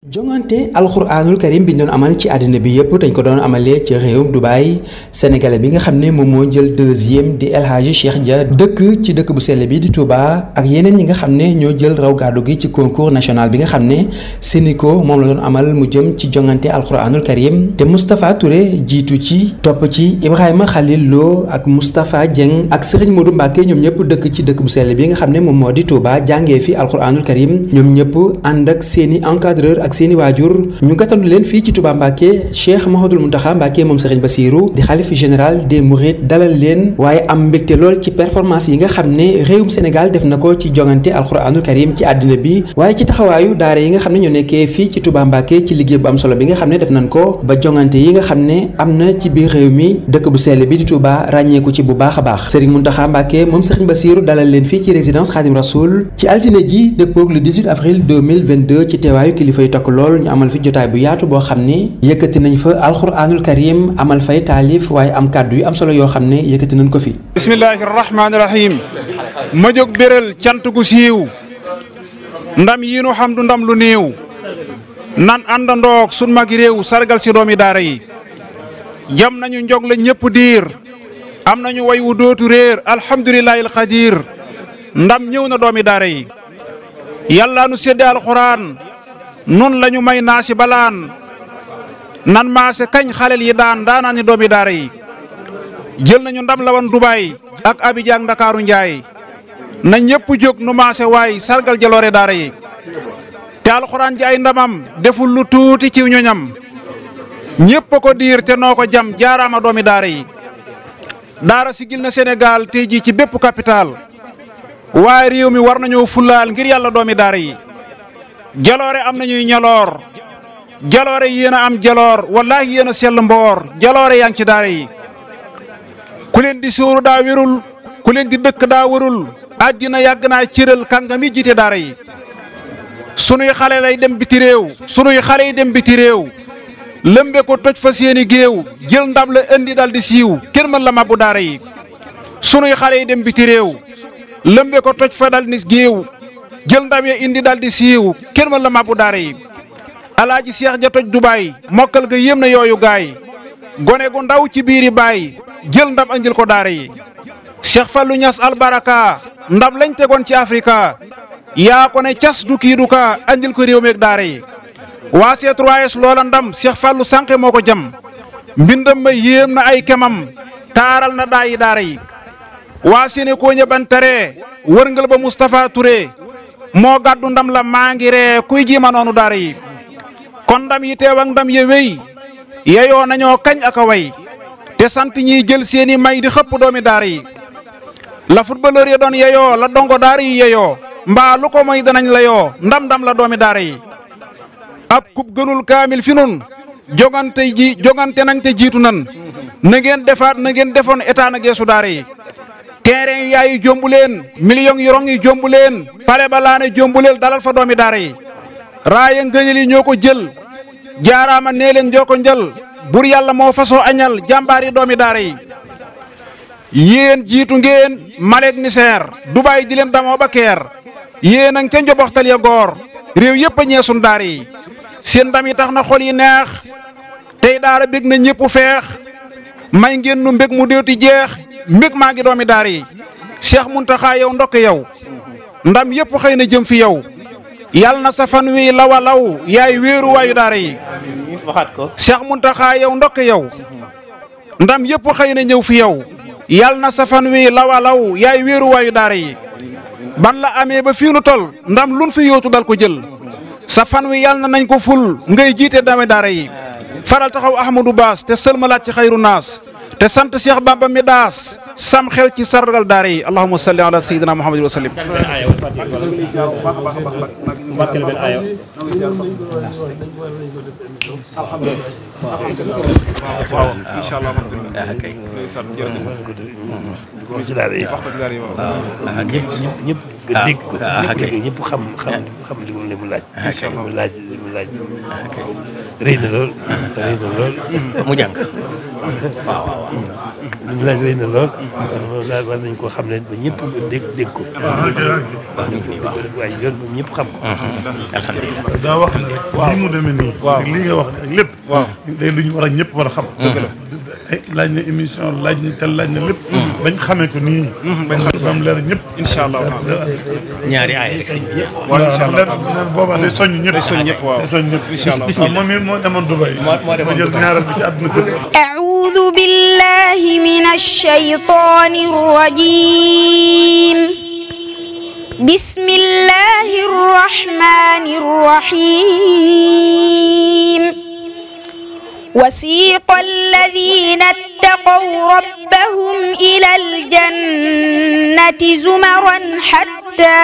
jongante alxuraanul karim bi ñu doon amal ci àddina bi yëpp dañ ko doon amalee ci réewum Dubaï sénégalais bi nga xam ne moom moo jël deuxième di El Hadji Cheikh Dia dëkk ci dëkk bu sell bi di Touba ak yeneen ñi nga xam ne ñoo jël raw gàddu gi ci concours national bi nga xam ne Sénico moom la doon amal mu jëm ci jongante alxuraanul karim te Moustapha Touré jiitu ci topp ci Ibrahima Khalil Lo ak Moustapha Dieng ak Serigne Modou Mbacké ñoom ñëpp dëkk ci dëkk bu sell bi nga xam ne moom moo di Touba jàngee fi alxuraanul karim ñoom ñëpp ànd ak seeni encadreur ak seeni waajur ñu gàttandu leen fii ci Touba Mbacké Cheikh Mouhamadoul Mountakha Mbacké moom Serigne Bassirou di xalif général des Mourides dalal leen waaye am mbégte lool ci performance yi nga xam ne réewum Sénégal def na ko ci jongante alxuraanul karim ci àddina bi waaye ci taxawaayu daara yi nga xam ne ñoo nekkee fii ci Touba Mbacké ci liggéey bu am solo bi nga xam ne def nañ ko ba jongante yi nga xam ne am na ci biir réew mi dëkk bu sell bi di Touba ràññeeku ci bu baax a baax Serigne Mountakha Mbacké moom Serigne Bassirou dalal leen fii ci résidence Khadim Rasoul ci altine ji dëppoog le 18 avril 2022 ci teewaayu kilifa yu takk lool ñu amal fi jotaay bu yaatu boo xam ne yëkkati nañ fa alxuraanul karim amal fay taalif waaye am kàddu yu am solo yoo xam ne yëkkati nañ ko fi. bismillahi rahmaani rahim ma jóg béral cant gu siiw ndam yi nu xam du ndam lu néew nan àndandoog sun magi réew sargal si doomi daara yi jam nañu njog la ñëpp diir am nañu way wu dootu réer alhamdulillahi alqadir ndam ñëw na doomi daara yi yàlla nu sédde alxuraan nun lañu may naa si balaan nan maase kañ xalel yi daanaa ni doomi daara yi jël nañu ndam la wan Dubaay ak Abidjan Ndakaaru Njaay na ñëpp jóg nu maase waay sargal jaloore daara yi te alxuraan ji ay ndamam deful lu tuuti ci ñoñam ñëpp a ko diir te noo ko jam jaaraama doomi daara yi daara sigil na Sénégal tey jii ci bépp capital waaye réew mi war nañoo fulaal ngir yàlla doomi daara yi jaloore am nañuy ñaloor jaloore yéen a am jaloor wallaahi yéen a sell mboor jaloore yaa ngi ci daara yi ku leen di sóoru daa wérul ku leen di dëkk daa wérul àddina yàgg naa cëral kàngami jiite daara yi sunuy xale lay dem biti réew sunuy xale yi dem biti réew lëmbe ko toj fa seeni géew jël ndam la indi dal di siiw kenn mën la mabbu daara yi sunuy xale yi dem biti réew lëmbe ko toj fa dal di géew jël ndam ya indi dal di siiw kenn mën la mabbu daara yi alaaji Seex ja toj Dubaay mokkal ga yéem na yooyu gaay gone gu ndaw ci biiri baay jël ndam andil ko daara yi Cheikh Fallou Niass albaraka ndam lañ tegoon ci Afrika yaa ko ne cas du kii du ka andil ko réew meeg daara yi waa C3S loola ndam Cheikh Fallou sànqe moo ko jam mbindam ma yéem na ay kemam taaral na daayi daara yi waa Sénéco ña bantare wërngal ba Moustapha Touré moo gàddu ndam la maa ngi ree kuy jiima noonu daara yi kon ndam yi teew ak ndam ye wéy yeyoo nañoo kañ ak a way te sant ñiy jël seeni may di xëpp doomi daara yi la footballeur yi doon yeyoo la dongo daara yi yeyoo mbaa lu ko moy danañ la yoo ndam la doomi daara yi ab kub gënul kaamil fi nun jogante nañ te jiitu nan na ngeen defaat na ngeen defoon état na geesu daara yi terrain yu yaay yi jombu leen millions yu rong yi jombu leen pale ba laane jombuleel dalal fa doomi daara yi raaya ngëñal yi ñoo ko jël jaaraama nee leen joo ko njël bur yàlla moo fasoo añal jàmbaar yi doomi daara yi yéen jiitu ngeen Malek Niger Dubaay di leen damoo ba keer yéen a ngi ca njoboxtal ya goor réew yëpp a ñeesun daara yi seen ndam yi tax na xol yi neex tey daara bég na ñëpp feex may ngeen nu mbég mu déewti jeex mbég maa ngi doomi daara yi Cheikh Mountakha yow ndokk yow ndam yëpp xëy na jëm fi yow yàlla na sa fan wi lawa law yaay wéeru waayu daara yi waxaat ko Cheikh Mountakha yow ndokk yow ndam yëpp xëy na ñëw fi yow yàlla na sa fan wi lawa law yaay wéeru waayu daara yi ban la amee ba fii nu tol ndam lun fi yóotu dal ko jël sa fan wi yàlla na nañ ko ful ngay jiite doomi daara yi faral taxaw Ahmadou Baas te sëlmalaat ci xayru naas te sant Cheikh Bamba mi daas sam xel ci sargal daara yi allahumma salli ala sayyidina muhammadin wa sallim inshallah ci daara yi waaw ñëpp dégg ko ñëpp xam li mu laaj li mu laaj rëy na lool mu jàng waaw waaw li mu laaj rëy na lool daal war nañ koo xam ne ba ñëpp dégg ko waaw waaye yoon moom ñëpp xam ko alhamdulilah daa wax ne rek lii mu demee nii ak lii nga wax ne ak lépp day lu ñu war a ñëpp war a xam laaj na émission laaj na tel laaj na lépp bañ xamee ko nii bañ xam ba mu leer ñëpp incha allah ñaari aay rek sëñ bi yëpp waaw incha allah boobaa day soññ ñëpp day soññ ñëpp waaw day soññ ñëpp incha allah waaw moom it moo demoon Dubaï moo jël ñaareel bi ci àdduna si أعوذ بالله من الشيطان الرجيم بسم الله الرحمن الرحيم وسيق الذين اتقوا ربهم إلى الجنة زمرا حتى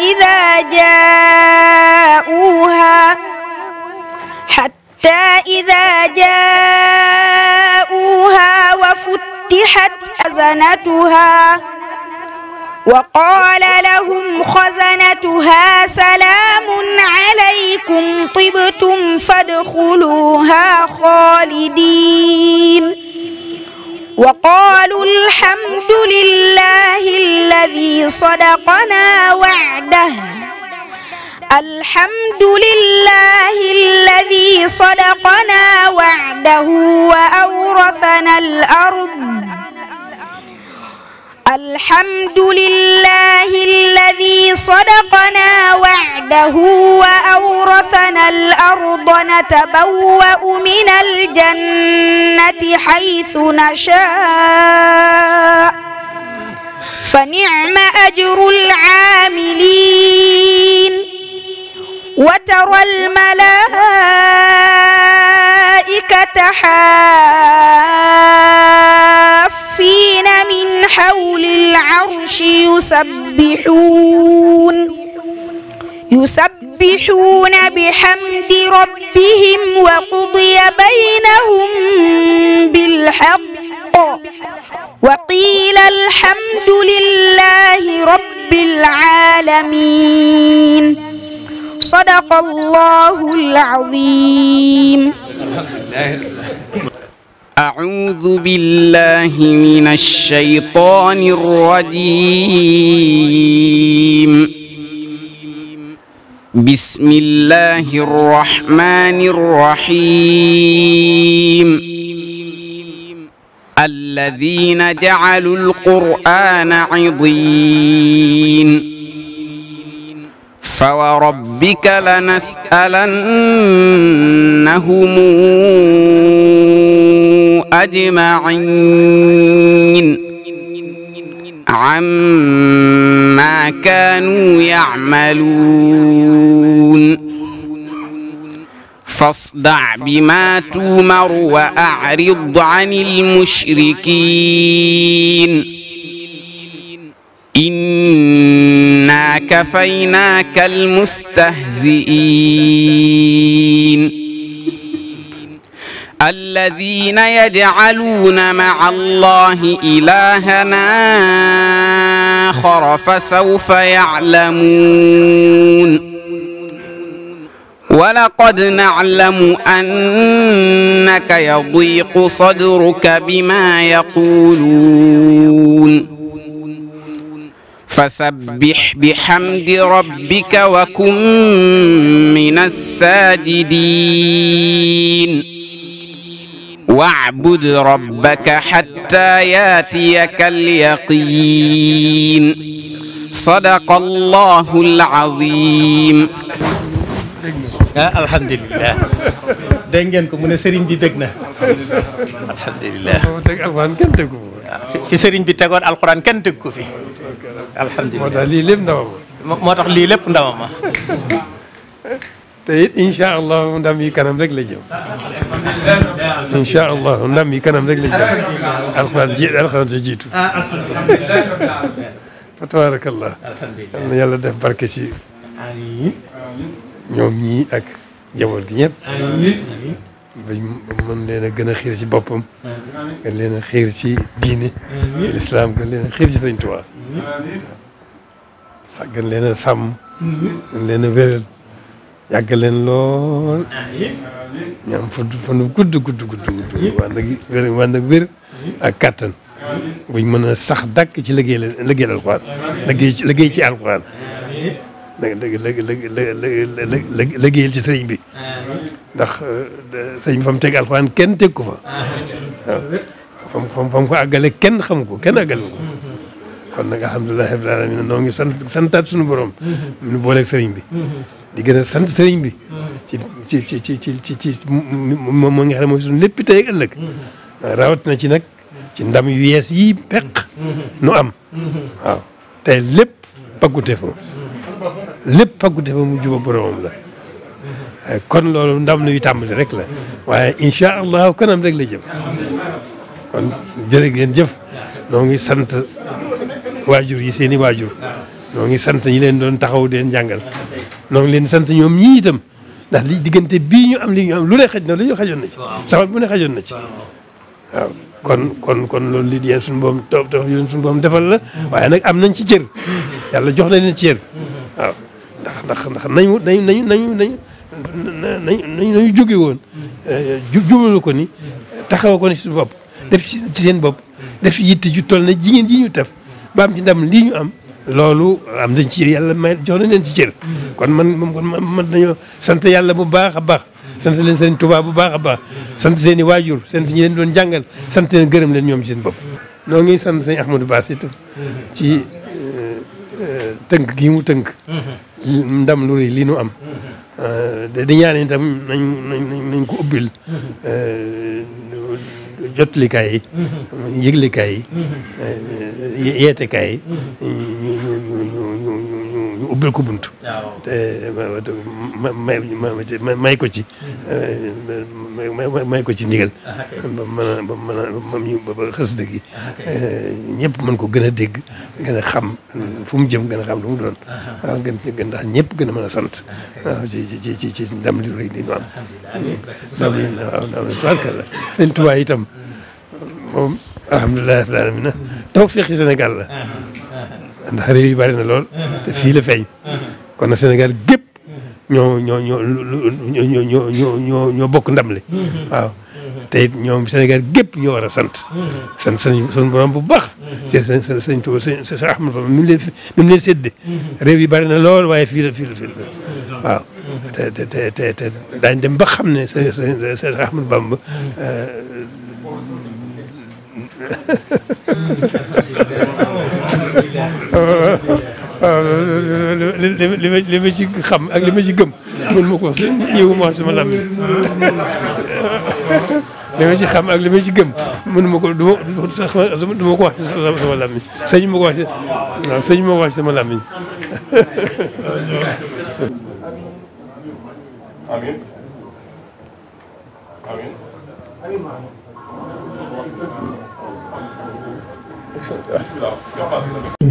إذا جاءوها وفتحت خزنتها وقال لهم خزنتها سلام عليكم طبتم فادخلوها خالدين وقالوا الحمد لله الذي صدقنا وعده الحمد لله الذي صدقنا وعده وأورثنا الأرض الحمد لله الذي صدقنا وعده وأورثنا الأرض نتبوأ من الجنة حيث نشاء فنعم أجر العاملين وترى الملائكة حافين من حول العرش يسبحون بحمد ربهم وقضي بينهم بالحق وقيل الحمد لله رب العالمين صدق الله العظيم. أعوذ بالله من الشيطان الرجيم. بسم الله الرحمن الرحيم. الذين جعلوا القرآن عضين فوربك لنسألنهم أجمعين عما كانوا يعملون فاصدع بما تؤمر وأعرض عن المشركين إنا كفيناك المستهزئين الذين يجعلون مع الله إلهنا آخر فسوف يعلمون ولقد نعلم أنك يضيق صدرك بما يقولون فسبح بحمد ربك وكن من الساجدين واعبد ربك حتى ياتيك اليقين صدق الله العظيم. alhamdulilah dégg ngeen ko mu ne sëriñ bi bég na alhamdulilah fi sëriñ bi tegoon alxuraan kenn teg ko fi alhamdulilah moo tax lii lépp ndamam moo tax lii lépp ndamam ma te it incha allah ndam yi kanam rek la jëm incha allah ndam yi kanam rek la jëm alxuraan sa jiitu fa tabarakallah na yàlla def barke ci ñoom ñii ak njaboot gi ñëpp ba mën leen a gën a xiir ci boppam gën leen a xiir ci diine ci lislaam gën leen a xiir ci Sëñ Tuubaa sax gën leen a sàmm gën leen a wéral yàgg leen lool ñu am fan gudd wànd ak wér ak kattan buñ mën a sax dàkk ci liggéeyal alxuraan liggéey ci alxuraan liggéeyal ci sëriñ bi ndax sëriñ bi fa mu teg alxuraan kenn teg ko fa waaw fa mu ko àggale kenn xam ko kenn àggale ko kon nag alhamdulilah rabbil alamin noo ngi santaat suñu borom ñu booleeg sëriñ bi di gën a sant sëriñ bi ci moom moo nga xam ne mooy suñu lépp tey ak ëllëg rawat na ci nag ci ndam yu yees yi peq nu am waaw tey lépp paggute fa mu juba boromam la kon loolu ndam luy tàmbali rek la waaye incha allahu kanam rek la jëm kon jërë ngeen jëf noo ngi sant waajur yi seen i waajur noo ngi sant ñi leen doon taxaw den jàngal noo ngi leen sant ñoom ñii itam ndax li diggante bii ñu am li ñu am lu ne xaj na lu ñu xajoon na ci sabab bu ne xajoon na ci waaw kon loolu li yéen suñu boom yéen suñu boom defal la waaye nag am nañ ci cër yàlla jox na leen ci cër waaw ndax nañu jóge woon jubalu ko ni taxaw ko ni suñu bopp def ci seen bopp def yitte ju toll na jigéen ji ñu tef ba am ci ndam lii ñu am loolu am nañ ci yàlla may jox na leen ci cër kon man nañoo sant yàlla bu baax a baax sant leen sëriñ Tuubaa bu baax a baax sant seen i waajur sant ñi leen doon jàngal sant leen gërëm leen ñoom ci seen bopp noo ngi sant sëñ Ahmadou Bass itam ci tënk gi mu tënk ndam lu rëy lii nu am di ñaan itam nañ ko ubbil jotlikaay yi yëglikaay yi yeetekaay yi ñu ubbil ko bunt te may ko ci may ko ci ndigal ba xasida gi ñëpp mën ko gën a dégg gën a xam fu mu jëm gën a xam lu mu doon waaw gën ndax ñëpp gën a mën a sant waaw ci ndam li rëy li ñu am ndam tubaarkalla sëñ Tuubaa itam moom alhamdulilah rabbil alamin tawfeexi Sénégal la ndax réew yi bari na lool te fii la feeñ kon nag Sénégal gépp ñoo bokk ndam li waaw te it ñoom Sénégal gépp ñoo war a sant suñu borom bu baax sëñ Tuuba sëñ Ahmadu Bamba ni mu leen sédde réew yi bari na lool waaye fii la waaw te daañ dem ba xam ne sëñ Ahmadu Bamba waaw li ma ci xam ak li ma ci gëm mën ma ko wax yëwu ma wax sama làmmiñ li ma ci xam ak li ma ci gëm mënu ma ko du ma ko wax sama làmmiñ sëñ ma ko wax waaw sëñ ma ko wax sama làmmiñ amiin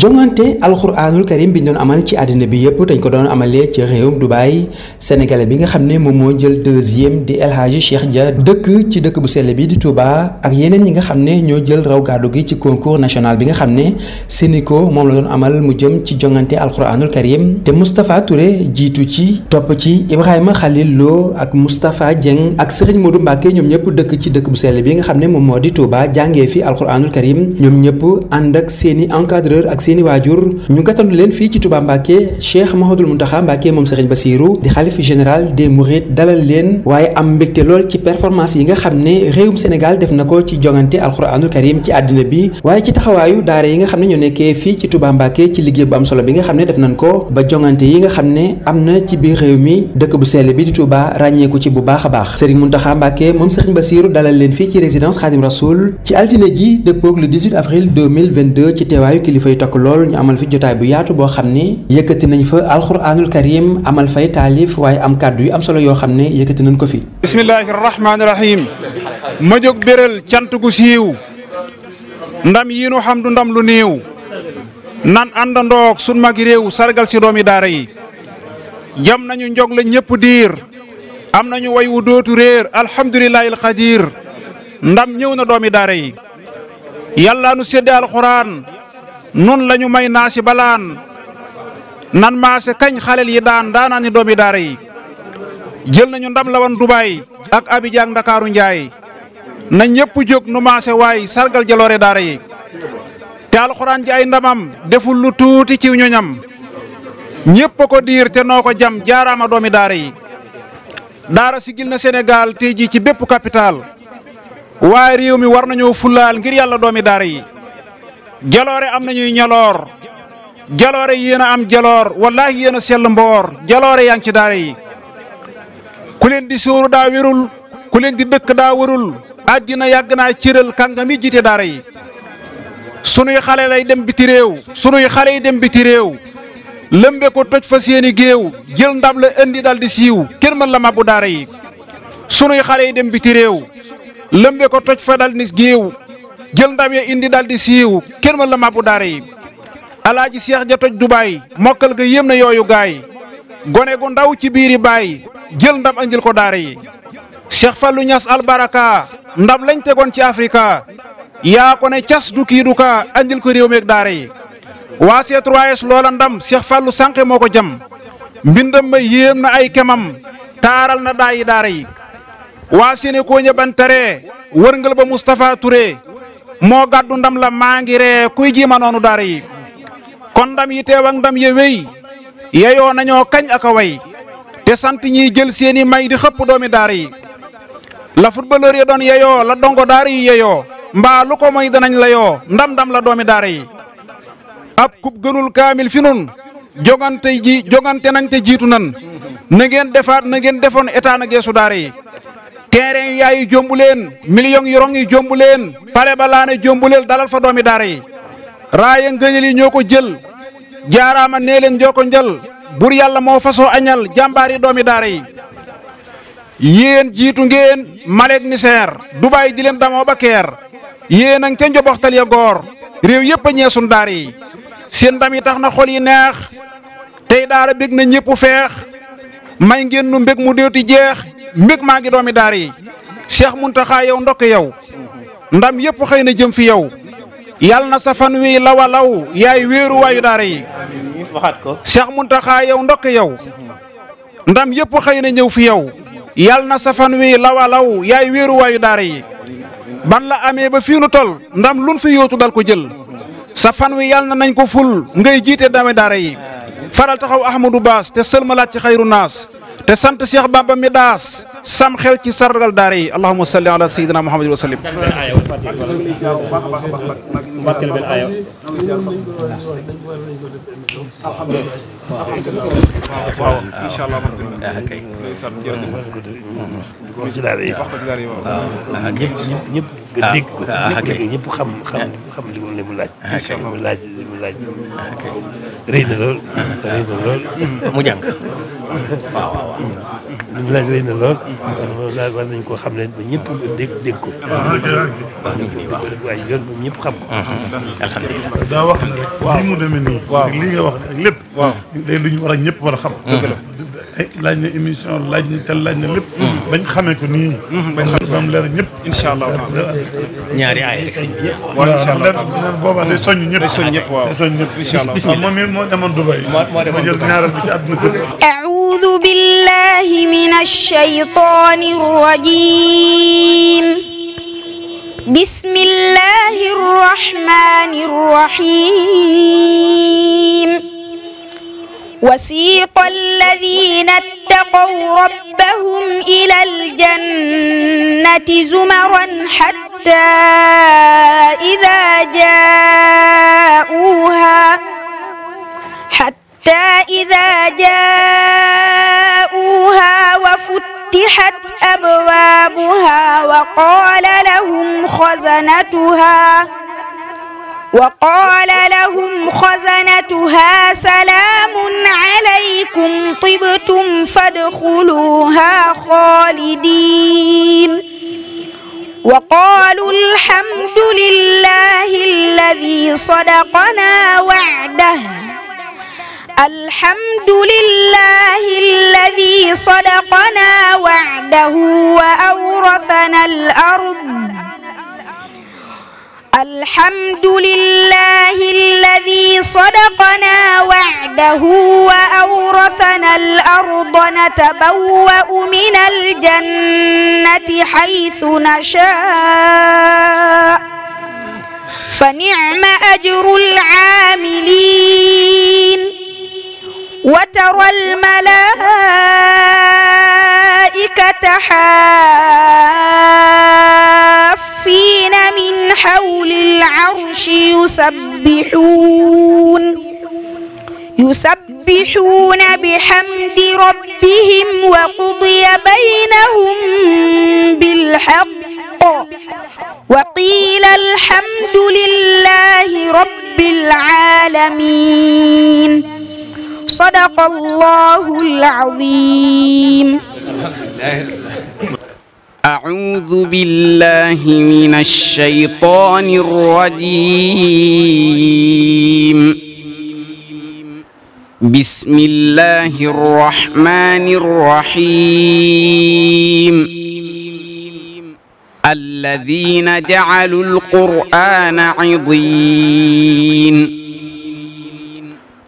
jongante alxuraanul karim bi ñu doon amal ci àddina bi yëpp dañ ko doon amalee ci réewum Dubaï sénégalais bi nga xam ne moom moo jël deuxième di El Hadji Cheikh Dia dëkk ci dëkk bu sell bi di Touba ak yeneen ñi nga xam ne ñoo jël raw gàddu gi ci concours national bi nga xam ne Sénico moom la doon amal mu jëm ci jongante alxuraanul karim te Moustapha Touré jiitu ci topp ci Ibrahima Khalil Lo ak Moustapha Dieng ak Serigne Modou Mbacke ñoom ñëpp dëkk ci dëkk bu sell bi nga xam ne moom moo di Touba jàngee fi alxuraanul karim ñoom ñëpp ànd ak seeni encadreur ak seeni waajur ñu gàttandu leen fii ci Touba Mbacke Cheikh Mouhamadoul Mountakha Mbacke moom Serigne Bassirou di xalif général des Mourides dalal leen waaye am mbégte lool ci performance yi nga xam ne réewum Sénégal def na ko ci jongante alxuraanul karim ci àddina bi waaye ci taxawaayu daara yi nga xam ne ñoo nekkee fii ci Touba Mbacke ci liggéey bu am solo bi nga xam ne def nañ ko ba jongante yi nga xam ne am na ci biir réew mi dëkk bu sell bi di Touba ràññeeku ci bu baax a baax Serigne Mountakha Mbacke moom Serigne Bassirou dalal leen fii ci résidence Khadim Rasoul ci altine ji dëppoog le 18 avril 2022 ci teewaayu kilifa yu takk lool ñu amal fi jotaay bu yaatu boo xam ne yëkkati nañ fa alxuraanul karim amal fay taalif waaye am kàddu yu am solo yoo xam ne yëkkati nañ ko fi. bismillahi rahmaani rahim ma jóg béral cant gu siiw ndam yi nu xam du ndam lu néew nan àndandoog sun magi réew sargal si doomi daara yi jam nañu njog la ñëpp diir am nañu way wu dootu réer alhamdulillahi alqadir ndam ñëw na doomi daara yi yàlla nu sédde alxuraan nun lañu may naasi balaan nan maase kañ xalel yi daanaa ni doomi daara yi jël nañu ndam la woon Dubaay ak Abidjan Ndakaaru Njaay na ñëpp jóg nu maase waay sargal jaloore daara yi te alxuraan ji ay ndamam deful lu tuuti ci ñoñam ñëpp ko diir te noo ko jam jaaraama doomi daara yi daara sigil na Sénégal tey jii ci bépp capital waaye réew mi war nañoo fulaal ngir yàlla doomi daara yi jaloore am nañuy ñaloor jaloore yéen a am jaloor wallaahi yéen a sell mboor jaloore yaa ngi ci daara yi ku leen di sóoru daa wérul ku leen di dëkk daa wërul àddina yàgg naa cëral kàngami jiite daara yi sunuy xale lay dem biti réew sunuy xale yi dem biti réew lëmbe ko toj fa seeni géew jël ndam la indi dal di siiw kenn mën la mabbu daara yi sunuy xale yi dem biti réew lëmbe ko toj fa dal di géew jël ndam ya indi dal di siiw kenn mën la mabbu daara yi alaaji Seex ja toj Dubaay mokkal ga yéem na yooyu gaay gone gu ndaw ci biiri baay jël ndam andil ko daara yi Cheikh Fallou Niass albaraka ndam lañ tegoon ci Afrika yaa ko ne cas du kii du ka andil ko réew meeg daara yi waa C3S loola ndam Cheikh Fallou sànqe moo ko jam mbindam ma yéem na ay kemam taaral na daayi daara yi waa Sénégal ña bantare wërngal ba Moustapha Touré moo gàddu ndam la maa ngi ree kuy jiima noonu daara yi kon ndam yi teew ak ndam ye wéy yeyoo nañoo kañ ak a way te sant ñiy jël seeni may di xëpp doomi daara yi la footballeur yi doon yeyoo la dongo daara yi yeyoo mbaa lu ko moy danañ la yoo ndam-ndam la doomi daara yi ab kub gënul kaamil fi nun jogante nañ te jiitu nan na ngeen defaat na ngeen defoon état na geesu daara yi terrain yu yaay yi jombu leen millions yu rong yi jombu leen pare ba laane jombu leen dalal fa doomi daara yi raaya ngëñal yi ñoo ko jël jaaraama nee leen joo ko njël bur yàlla moo fasoo añal jàmbaar yi doomi daara yi yéen jiitu ngeen Malek Niger Dubaay di leen damoo ba keer yéen a ngi ca njoboxtal ya goor réew yëpp a ñeesun daara yi seen ndam yi tax na xol yi neex tey daara bég na ñëpp feex may ngeen nu mbég mu déeti jeex mbég maa ngi doomi daara yi Cheikh Muntaxa yow ndokk yow ndam yëpp xëy na jëm fi yow yàlla na sa fan wi lawa law yaay wéeru waayu daara yi waxaat ko Cheikh Muntaxa yow ndokk yow ndam yëpp xëy na ñëw fi yow yàlla na sa fan wi lawa law yaay wéeru waayu daara yi ban la amee ba fii nu tol ndam luñ fi yóotu dal ko jël sa fan wi yàlla na nañ ko ful ngay jiite dame daara yi faral taxaw Ahmadou Baas te sëlmalaat ci xayru naas te sant Cheikh Bamba mi daas sam xel ci sargal daara yi allahumma salli ala sayyidina muhammadin wa sallim waaw inshallah wax ci daara yi waaw ñëpp dégg ko ñëpp xam li mu laaj li mu laaj rëy na lool mu jàng waaw li mu laaj rëy na lool daal war nañ koo xam ne ba ñëpp dégg ko waaye yoon ba ñëpp xam ko alhamdulilah daa wax ne rek lii mu demee nii ak lii nga wax ak lépp day lu ñu war a ñëpp war a xam laaj na émission laaj na tel laaj na lépp bañ xamee ko nii bañ xam ba mu leer ñëpp incha allah ñaari aay rek sëñ bi waaw incha allah boobaa day soññ ñëpp day soññ ñëpp waaw day soññ ñëpp incha allah moom it moo demoon Dubaï ma jël ñaareel bi ci àdduna si أعوذ بالله من الشيطان الرجيم بسم الله الرحمن الرحيم وسيق الذين اتقوا ربهم إلى الجنة زمرا حتى إذا جاءوها وفتحت أبوابها وقال لهم خزنتها سلام عليكم طبتم فادخلوها خالدين وقالوا الحمد لله الذي صدقنا وعده الحمد لله الذي صدقنا وعده وأورثنا الأرض الحمد لله الذي صدقنا وعده وأورثنا الأرض نتبوأ من الجنة حيث نشاء فنعم أجر العاملين وترى الملائكة حافين من حول العرش يسبحون بحمد ربهم وقضي بينهم بالحق وقيل الحمد لله رب العالمين صدق الله العظيم. أعوذ بالله من الشيطان الرجيم. بسم الله الرحمن الرحيم. الذين جعلوا القرآن عضين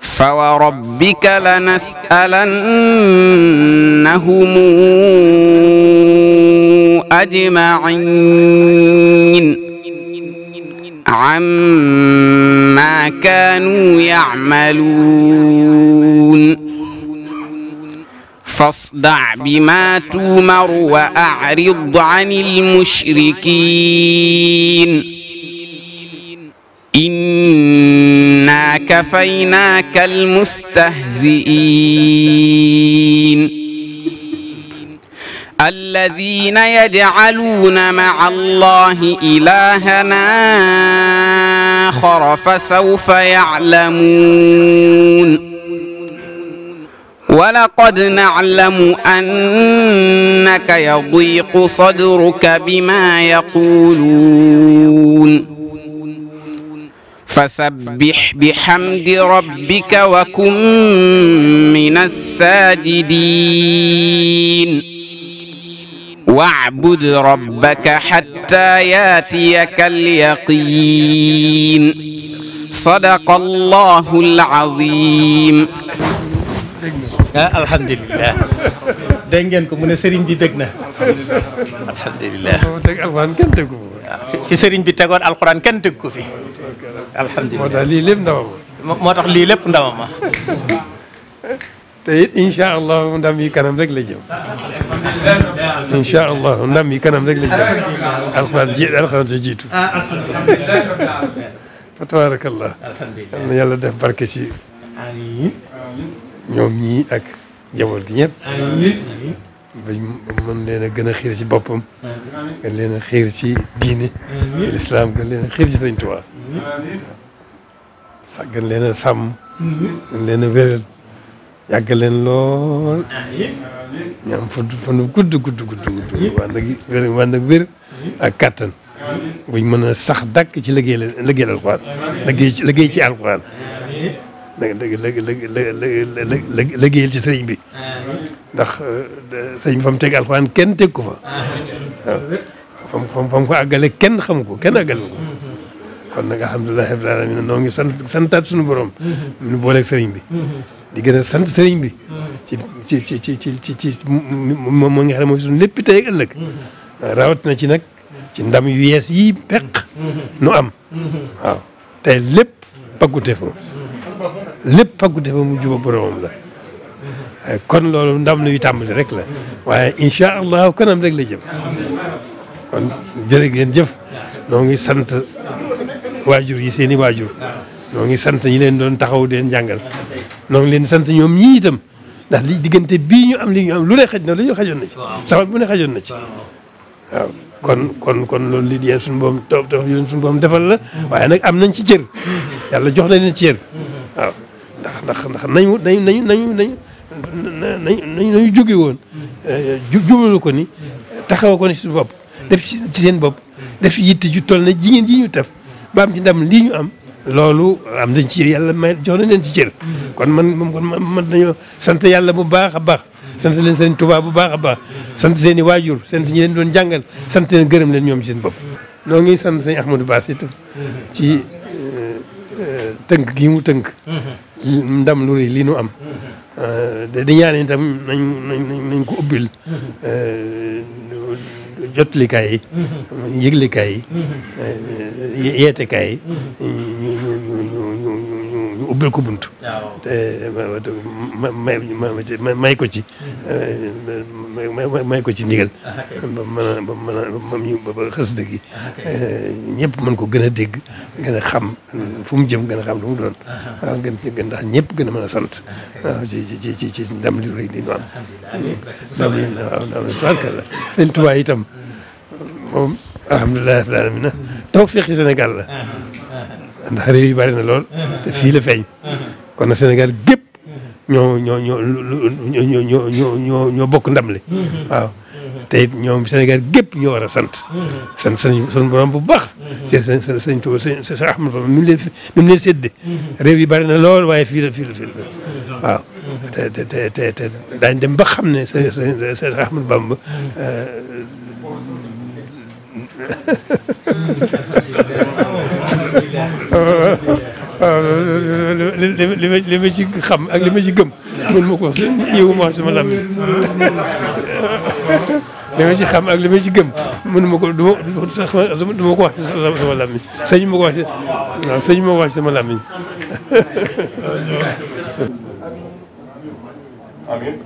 فوربك لنسألنهم أجمعين عما كانوا يعملون فاصدع بما تؤمر وأعرض عن المشركين إنا كفيناك المستهزئين الذين يجعلون مع الله إلهنا آخر فسوف يعلمون ولقد نعلم أنك يضيق صدرك بما يقولون فسبح بحمد ربك وكن من الساجدين واعبد ربك حتى ياتيك اليقين صدق الله العظيم. alhamdulilah dégg ngeen ko mu ne sëriñ bi bég na alhamdulilah fi sëriñ bi tegoon alxuraan kenn teg ko fi alhamdulilah moo tax lii lépp ndamam moo tax lii lépp ndamam ma te it incha allah ndam yi kanam rek la jëm incha allah ndam yi kanam rek la jëm alxuraan sa jiitu fa tabarakallah na yàlla def barke ci ñoom ñii ak njaboot gi ñëpp ba mën leen a gën a xiir ci boppam gën leen a xiir ci diine ci lislaam gën leen a xiir ci Sëriñ Tuubaa sax gën leen a sàmm gën leen a wéral yàgg leen lool ñu am fan gudd wànd ak wér ak kàttan buñ mën a sax dàkk ci liggéeyal alxuraan liggéey ci alxuraan liggéeyal ci sëriñ bi ndax sëriñ bi fa mu teg alxuraan kenn teg ko fa waaw fa mu ko àggale kenn xam ko kenn àggale ko kon nag alhamdulilah rabbil alamin noo ngi santaat suñu borom ñu booleeg sëriñ bi di gën a sant sëriñ bi ci moom moo nga xam ne mooy suñu lépp tey ak ëllëg rawat na ci nag ci ndam yu yees yi peq nu am waaw tey lépp paggute fa mu juba boromam la kon loolu ndam la yu tàmbali rek la waaye incha allah kanam rek la jëm kon jërë ngeen jëf noo ngi sant waajur yi seen i waajur noo ngi sant ñi leen doon taxaw di leen jàngal noo ngi leen sant ñoom ñii itam ndax li diggante bii ñu am li ñu am lu ne xaj na lu ñu xajoon na ci sabab bu ne xajoon na ci waaw kon loolu li di yéen suñu boom toog suñu boom defal la waaye nag am nañ ci cër yàlla jox na leen ci cër waaw ndax nañu jóge woon jubalu ko ni taxaw ko ni suñu bopp def ci seen bopp def yitte ju toll na jigéen ji ñu tef ba am ci ndam lii ñu am loolu am nañ ci yàlla may jox na leen ci cër kon man dañoo sant yàlla bu baax a baax sant leen Sëriñ Tuubaa bu baax a baax sant seen i waajur sant ñi leen doon jàngal sant leen gërëm leen ñoom ci seen bopp noo ngi sant sëñ Ahmadou Bass itam ci tënk gi mu tënk ndam lu rëy lii nu am di ñaan itam nañ ko ubbil jotlikaay yi yëglikaay yi yeetekaay yi ñu ubbil ko bunt te may ko ci may ko ci ndigal ba xasida gi ñëpp mën ko gën a dégg gën a xam fu mu jëm gën a xam lu mu doon waaw gën ndax ñëpp gën a mën a sant waaw ci ndam li rëy di nu am ndam li tubaarkalla sëñ Tuubaa itam moom alhamdulilah rabbil aalamiin tawfeexi Sénégal la ndax réew yi bari na lool te fii la feeñ kon nag Sénégal gépp ñoo bokk ndam li waaw te it ñoom Sénégal gépp ñoo war a sant sunu borom bu baax sëñ Tuuba sëñ Ahmadu Bamba mi mu leen sédde réew yi bari na lool waaye fii la waaw te daañ dem ba xam ne sëñ Ahmadu Bamba waaw li ma ci xam ak li ma ci gëm mën ma ko wax yiwu ma wax sama làmmiñ li ma ci xam ak li ma ci gëm mënu ma ko du ma ko wax sama làmmiñ sëñ ma ko wax waaw sëñ ma ko wax sama làmmiñ amiin